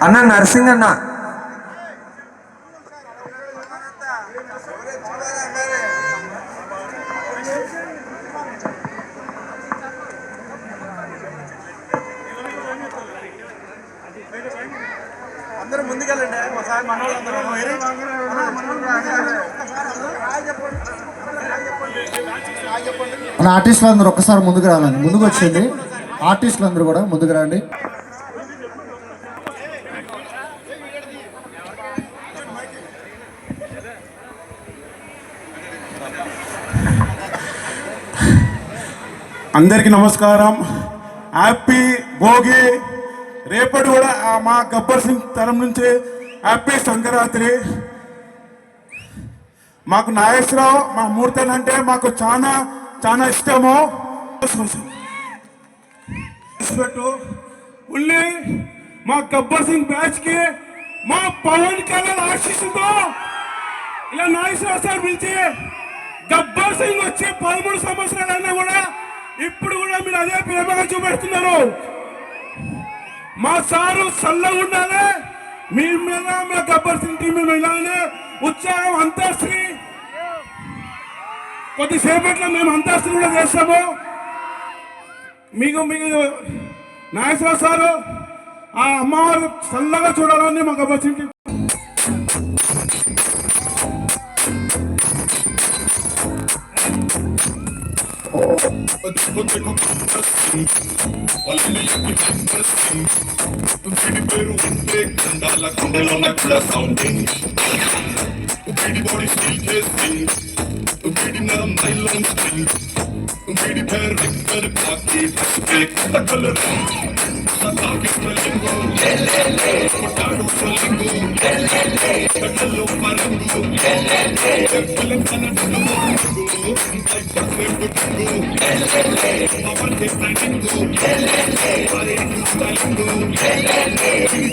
అన్న నర్సింగ్ అన్న అందరూ ముందుకెళ్ళండి ఒకసారి మన ఆర్టిస్టులు అందరూ ఒక్కసారి ముందుకు రావాలండి. ముందుకు వచ్చింది ఆర్టిస్టులు అందరూ కూడా ముందుకు రండి. అందరికీ నమస్కారం. హ్యాపీ భోగి. రేపటి కూడా మా గబ్బర్ సింగ్ తరం నుంచి హ్యాపీ సంక్రాంతి. మాకు నాగేశ్వరరావు మా మూర్తన్ అంటే మాకు చాలా చాలా ఇష్టము. ఉల్లి మా గబ్బర్ సింగ్ బ్యాచ్ కి మా పవన్ కళ్యాణ్ ఆశీస్సుతో ఇలా నాగేశ్వరరావు సార్ పిలిచి గబ్బర్ సింగ్ వచ్చి 13 సంవత్సరాలన్నా కూడా ఇప్పుడు కూడా మీరు అదే ప్రేమగా చూపెడుతున్నారు. మా సారు చల్లగా ఉండాలి. మీ మీద మా గబ్బర్ సింగ్ టీం మేము ఇలానే ఉత్సాహం అంతర్శ్రీ కొద్దిసేపట్లో మేము అంతర్శ్రీ కూడా చేస్తాము. మీకు నాగేశ్వర సారు ఆ అమ్మవారు చల్లగా చూడాలని మా Gabbar Singh team.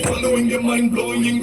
Following your mind blowing